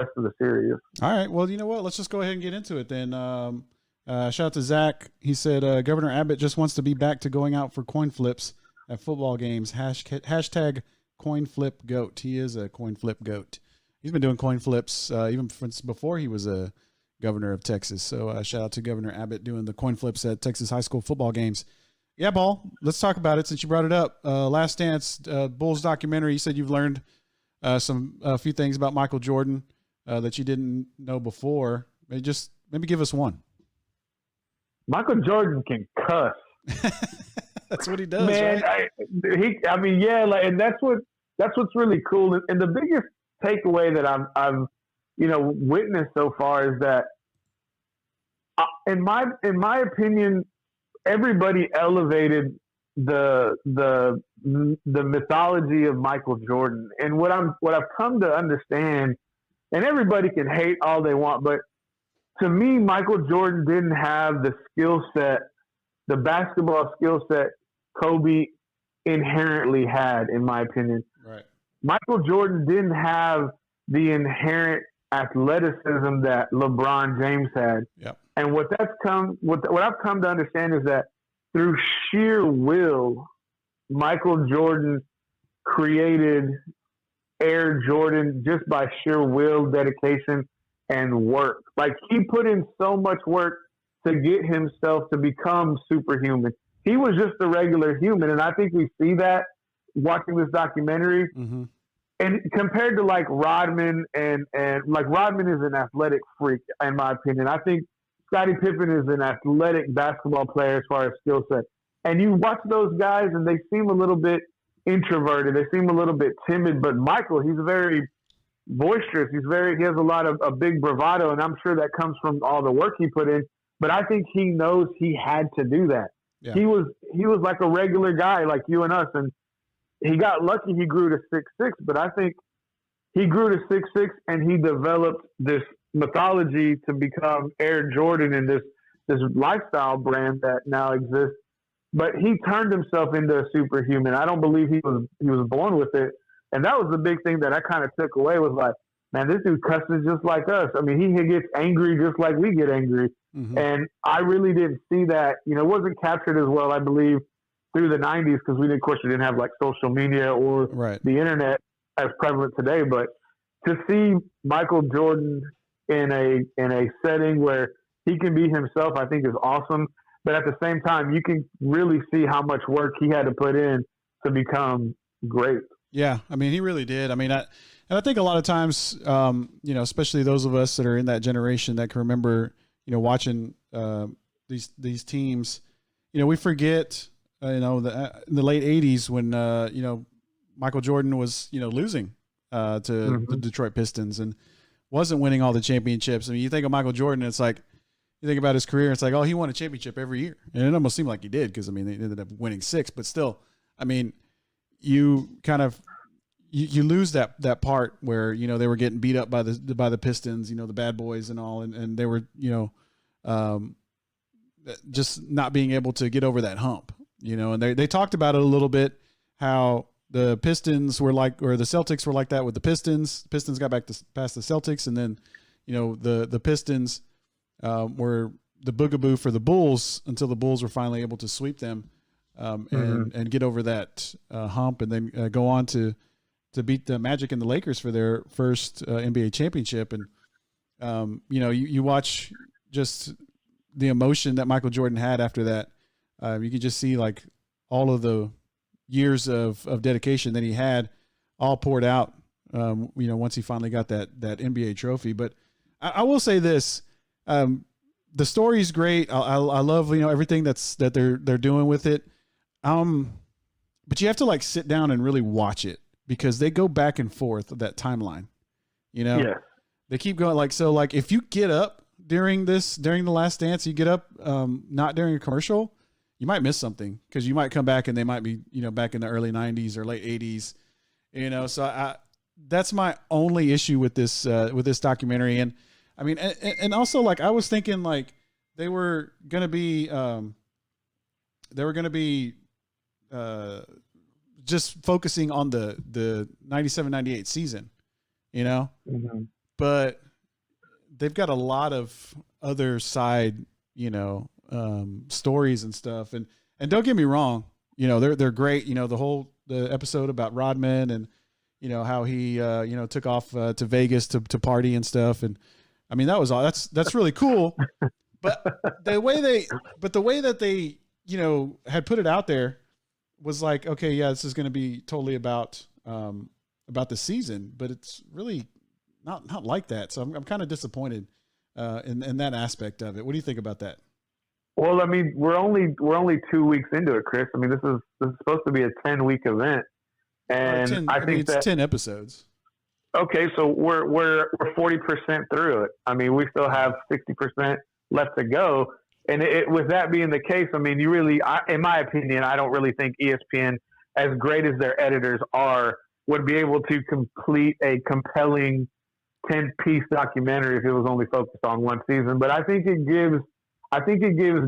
rest of the series. All right. Well, you know what? Let's just go ahead and get into it then. Shout out to Zach. He said Governor Abbott just wants to be back to going out for coin flips at football games. Hashtag coin flip goat. He is a coin flip goat. He's been doing coin flips even since before he was a governor of Texas. So shout out to Governor Abbott doing the coin flips at Texas high school football games. Yeah, Paul, let's talk about it since you brought it up. Last Dance, Bulls documentary. You said you've learned a few things about Michael Jordan that you didn't know before. Maybe give us one. Michael Jordan can cuss. That's what he does, man. Right? And that's what's really cool. And the biggest takeaway that I've witnessed so far is that, in my opinion, everybody elevated the mythology of Michael Jordan. And what I've come to understand, and everybody can hate all they want, but to me, Michael Jordan didn't have the skill set, the basketball skill set Kobe inherently had, in my opinion. Right. Michael Jordan didn't have the inherent athleticism that LeBron James had. Yep. And what I've come to understand is that through sheer will, Michael Jordan created Air Jordan just by sheer will, dedication, and work. Like, he put in so much work to get himself to become superhuman. He was just a regular human, and I think we see that watching this documentary. Mm-hmm. And compared to like Rodman and like Rodman is an athletic freak, in my opinion. I think Scottie Pippen is an athletic basketball player as far as skill set. And you watch those guys and they seem a little bit introverted. They seem a little bit timid. But Michael, he's very boisterous. He has a lot of a big bravado, and I'm sure that comes from all the work he put in. But I think he knows he had to do that. Yeah. He was like a regular guy like you and us, and he got lucky he grew to 6'6", but I think he grew to 6'6", and he developed this mythology to become Air Jordan and this lifestyle brand that now exists. But he turned himself into a superhuman. I don't believe he was born with it. And that was the big thing that I kind of took away, was like, man, this dude cusses just like us. I mean, he gets angry just like we get angry. Mm-hmm. And I really didn't see that. It wasn't captured as well, I believe, through the 90s, because we didn't have like social media or the internet as prevalent today. But to see Michael Jordan in a setting where he can be himself, I think is awesome. But at the same time, you can really see how much work he had to put in to become great. Yeah, I mean, he really did. I mean, I think a lot of times, especially those of us that are in that generation that can remember, watching these teams, we forget. In the late 80s when, Michael Jordan was, losing to the Detroit Pistons and wasn't winning all the championships. I mean, you think of Michael Jordan, it's like, you think about his career, it's like, oh, he won a championship every year. And it almost seemed like he did because, I mean, they ended up winning 6. But still, I mean, you kind of you lose that part where, they were getting beat up by the Pistons, the bad boys and all. And they were, just not being able to get over that hump. And they talked about it a little bit, how the Pistons were like, or the Celtics were like that with the Pistons. The Pistons got past the Celtics, and then, the Pistons were the boogaboo for the Bulls until the Bulls were finally able to sweep them and get over that hump, and then go on to beat the Magic and the Lakers for their first NBA championship. And you watch just the emotion that Michael Jordan had after that. You could just see like all of the years of dedication that he had all poured out, once he finally got that NBA trophy. But I will say this, the story's great. I love, everything that they're doing with it. But you have to like sit down and really watch it, because they go back and forth of that timeline, Yeah. They keep going. Like, so like if you get up during the Last Dance, you get up, not during a commercial, you might miss something, because you might come back and they might be, back in the early 90s or late 80s, so that's my only issue with this documentary. And I mean, and also, like, I was thinking, like, they were going to be just focusing on the 97-98 season, Mm-hmm. but they've got a lot of other side, stories and stuff. And don't get me wrong, they're great. The episode about Rodman and, how he, took off to Vegas to party and stuff. And I mean, that's really cool. But the way that they, had put it out there was like, okay, yeah, this is going to be totally about the season, but it's really not like that. So I'm kind of disappointed in that aspect of it. What do you think about that? Well, I mean, we're only 2 weeks into it, Chris. I mean, this is supposed to be a 10-week event, and I think it's 10 episodes. Okay, so we're 40% through it. I mean, we still have 60% left to go. And with that being the case, I mean, in my opinion, I don't really think ESPN, as great as their editors are, would be able to complete a compelling 10-piece documentary if it was only focused on one season. But I think it gives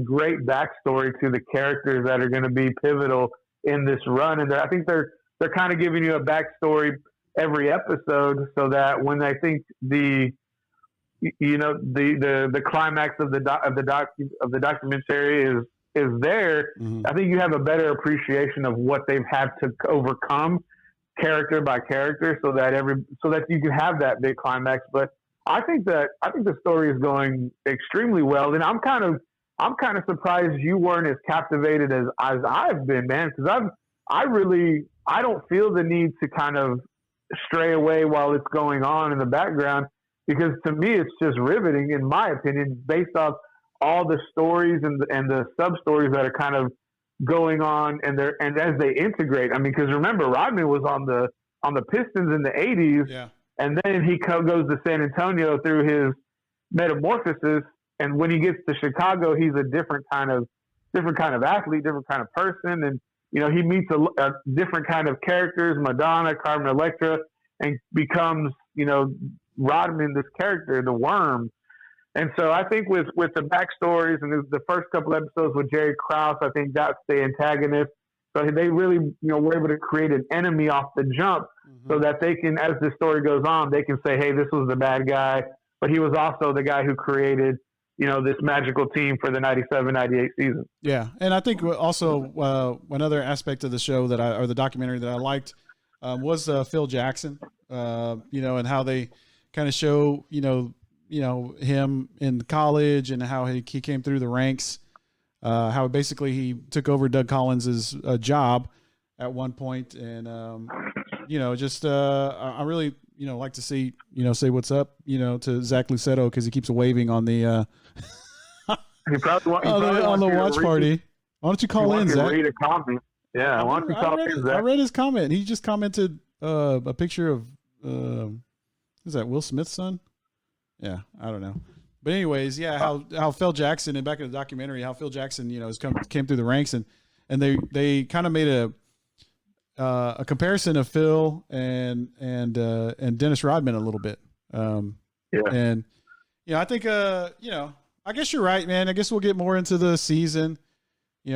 great backstory to the characters that are going to be pivotal in this run, and I think they're kind of giving you a backstory every episode, so that when I think the climax of the documentary is there, mm-hmm. I think you have a better appreciation of what they've had to overcome character by character, so that you can have that big climax. But I think the story is going extremely well, and I'm kind of surprised you weren't as captivated as I've been, man, because I don't feel the need to kind of stray away while it's going on in the background, because to me it's just riveting, in my opinion, based off all the stories and the sub stories that are kind of going on, and as they integrate. I mean, because remember, Rodman was on the Pistons in the 80s, yeah. And then he goes to San Antonio through his metamorphosis, and when he gets to Chicago, he's a different kind of athlete, different kind of person, and he meets a different kind of characters, Madonna, Carmen Electra, and becomes Rodman, this character, the Worm. And so I think with the backstories and the first couple episodes with Jerry Krause, I think that's the antagonist. So they really, were able to create an enemy off the jump, mm-hmm. so that they can, as the story goes on, they can say, hey, this was the bad guy, but he was also the guy who created, this magical team for the 97-98 season. Yeah. And I think also another aspect of the show or the documentary that I liked was Phil Jackson, and how they kind of show, him in college and how he came through the ranks. How basically he took over Doug Collins's job at one point, and I really like to see say what's up to Zach Lucetto, because he keeps waving on the on the watch party. Why don't you call in, Zach? Read a comment. Yeah, why don't you call in, Zach? I read his comment. He just commented a picture of is that Will Smith's son? Yeah, I don't know. But anyways, yeah, how Phil Jackson, and back in the documentary, how Phil Jackson, came through the ranks, and they kind of made a comparison of Phil and Dennis Rodman a little bit. Yeah. And I think I guess you're right, man. I guess we'll get more into the season.